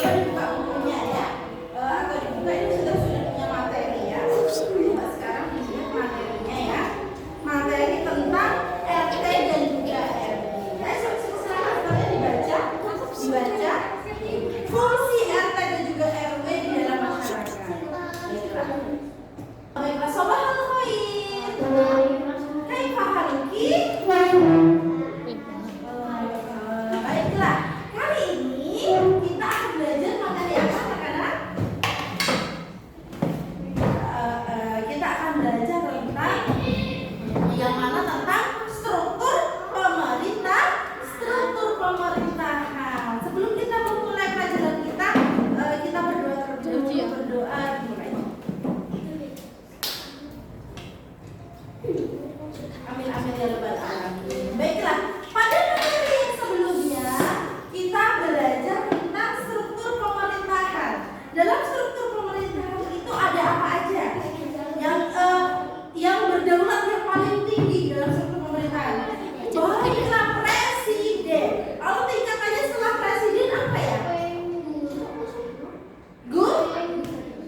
Coba dibuka bukunya ya, atau dibuka ini sudah punya materi ya. Coba sekarang dilihat materinya ya. Materi tentang RT dan juga RW. Silakan kalian dibaca. Fungsi RT dan juga RW di dalam masyarakat. Baiklah, sobat Al-Khair. Hai Pak Haruki. Baiklah, kali ini kita akan belajar materi apa anak-anak? Kita akan belajar tentang yang mana tentang struktur pemerintahan. Sebelum kita memulai pelajaran kita berdoa dimulai. Amin amin ya rabbal alamin. Baiklah, pada materi yang sebelumnya kita belajar tentang struktur pemerintahan. Dalam struktur pemerintahan itu ada apa aja? Yang berdaulat yang paling tinggi dalam struktur pemerintahan. Baiklah, presiden. Lalu tingkatannya setelah presiden apa ya?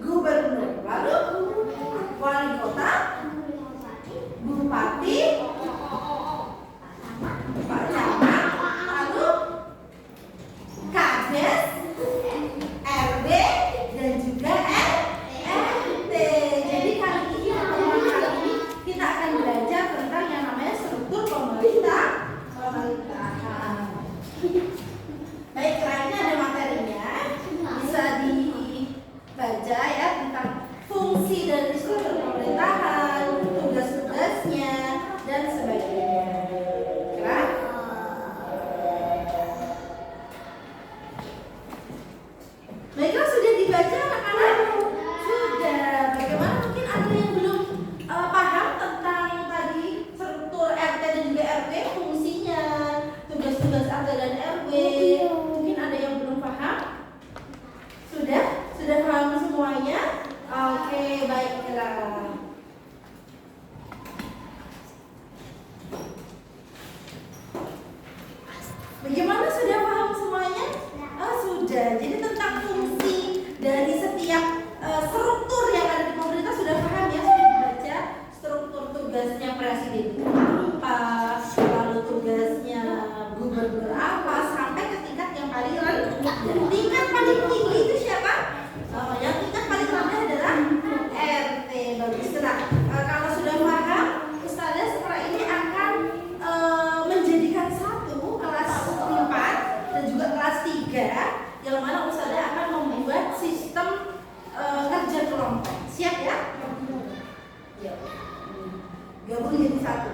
Gubernur. Lalu wali kota, bupati, pak camat, lalu kades, RW dan juga RT. Jadi kali ini kita akan belajar tentang yang namanya struktur pemerintahan. Baiklah, ini ada materinya, bisa dibaca ya, tentang fungsi dari struktur pemerintahan, tugas-tugasnya dan sebagainya. Baiklah. Baiklah, sudah dibaca anak-anak? Sudah. Bagaimana, mungkin ada yang belum paham tentang tadi struktur RT dan juga RW, fungsinya, tugas-tugas RT dan RW? Mungkin ada yang belum paham? Sudah paham semuanya? Oke, baiklah. Bagaimana, sudah paham semuanya? Sudah. Jadi tentang fungsi dari setiap struktur yang ada di pemerintah sudah paham ya? Sudah dibaca struktur tugasnya presiden itu apa, lalu tugasnya gubernur apa, sampai ke tingkat yang paling rendah. Tingkat paling tinggi itu siapa? Yang tingkat paling rendah adalah RT. Bagus. Nah, kalau sudah paham, Ustazah setelah ini akan menjadikan satu kelas 4 dan juga kelas 3, yang mana Ustazah akan membuat sistem kerja kelompok. Siap ya? Gabung jadi satu.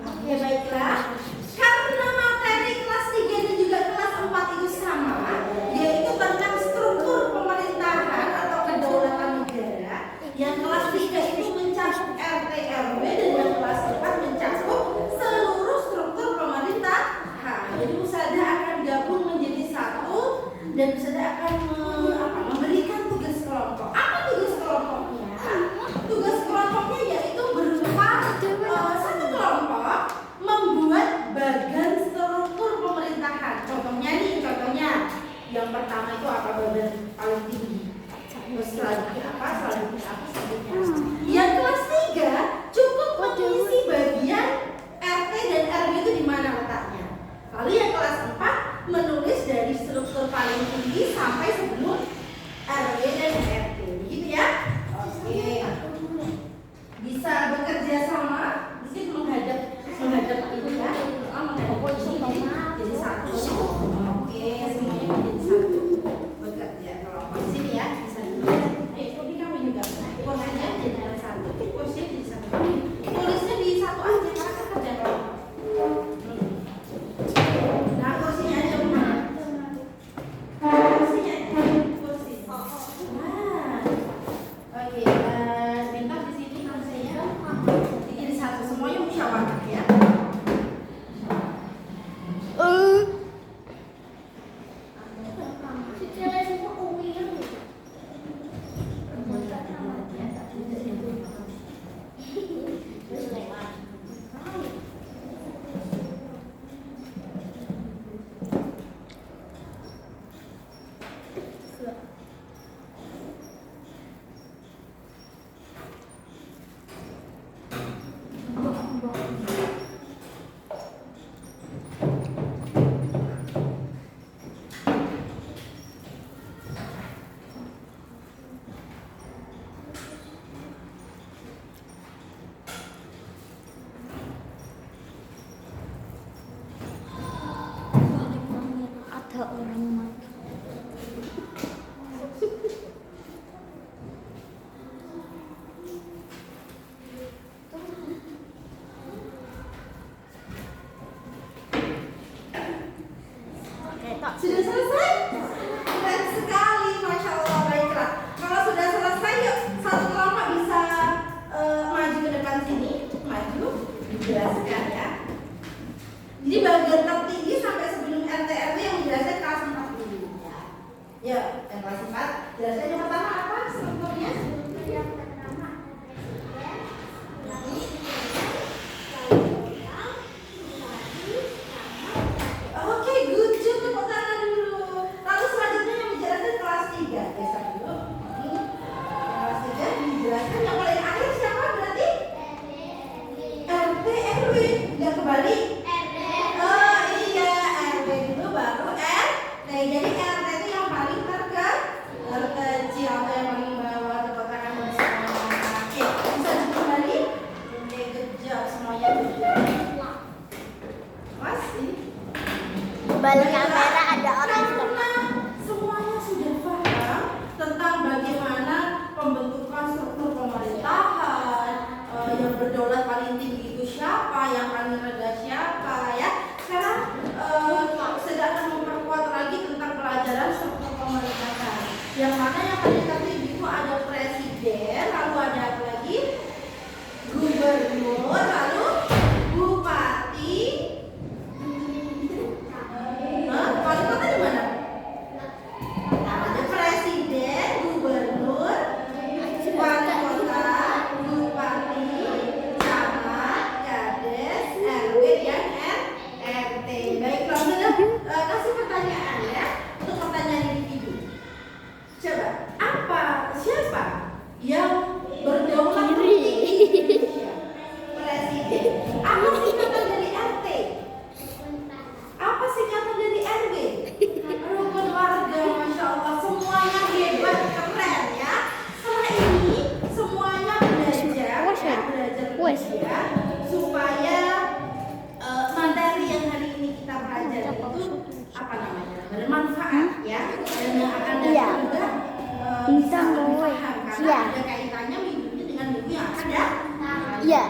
Oke, baiklah. Karena materi kelas 3 dan juga kelas 4 itu sama, yaitu tentang struktur pemerintahan atau kedaulatan negara. Yang kelas 3 itu mencakup RT RW dan yang kelas 4 mencakup seluruh struktur pemerintahan. Jadi Ustazah akan gabung menjadi satu dan Ustazah akan memberikan tugas kelompok. Apa tugas kelompoknya? Tugas kelompoknya yaitu berupa satu kelompok membuat bagan struktur pemerintahan. Contohnya yang pertama itu apa, bagan paling tinggi. Terus selanjutnya apa, selanjutnya. Yang kelas 3 cukup mengisi bagian RT dan RW itu di mana letaknya. Lalu yang kelas 4 menulis dari struktur paling tinggi sampai sebelum RW dan RT. Begitu ya? Oke. Bisa bekerja sama, mungkin menghadap ini ya. Menghadap ini jadi satu. Oke, semuanya menjadi satu. Bekerja kelompok di sini ya, bisa dilihat. Ini kamu juga. Kursinya jadi satu. Kursinya jadi satu. Tulisnya di satu aja karena kerja kelompok. Nah, kursinya aja mana? Kursinya. Ada orang mati. Sudah selesai? Keren sekali, Masya Allah. Baiklah, kalau sudah selesai, yuk satu kelompok bisa maju ke depan sini. Maju, dijelaskan ya. Jadi bagian tertinggi sampai sebelum RT/RW yang menjelaskan kelas 4 dulu ya. Yuk, yang kelas 4 jelaskan yang pertama apa strukturnya? Yang pertama Oke, good job, tepuk tangan dulu. Lalu selanjutnya yang menjelaskan kelas 3. Geser dulu. Kelas 3 dijelaskan yang paling akhir siapa berarti? RT/RW. Yang kembali? Oh iya, RW dulu baru RT. Jadi RT itu yang paling terkecil atau yang paling bawah. Tepuk tangan bersama. Oke, bisa kembali? Oke, good job semuanya. Good job. Mas, ini balik kamera ada orang karena semuanya sudah paham tentang bagaimana pembentukan struktur pemerintahan, yang berdaulat paling tinggi itu siapa, yang paling rendah siapa ya. Sekarang sedang memperkuat lagi tentang pelajaran struktur pemerintahan. Yang mana yang paling tertinggi itu ada presiden, lalu ada apa lagi? Gubernur, lalu bupati. Wali kota di mana? Ada presiden, gubernur, wali kota, bupati, camat, kades, RW, dan RT. Baiklah, sudah kasih pertanyaan ya untuk pertanyaan individu. Coba, siapa yang berdaulat tinggi di Indonesia? Presiden. Apa singkatan dari RT? Apa singkatan dari RW? Rukun warga, Masya Allah. Semuanya hebat, keren ya. Setelah ini semuanya belajar media, supaya materi yang hari ini kita pelajari itu apa namanya, bermanfaat ya, dan yang akan datang juga bisa berpaham karena ada kaitannya minggunya dengan minggu yang akan datang. Iya.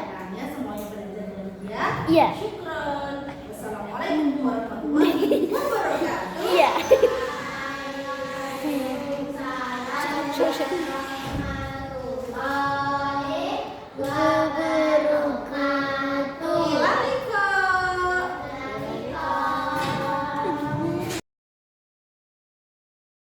Semuanya belajar media. Iya. Syukron. Wassalamualaikum warahmatullahi wabarakatuh. Iya.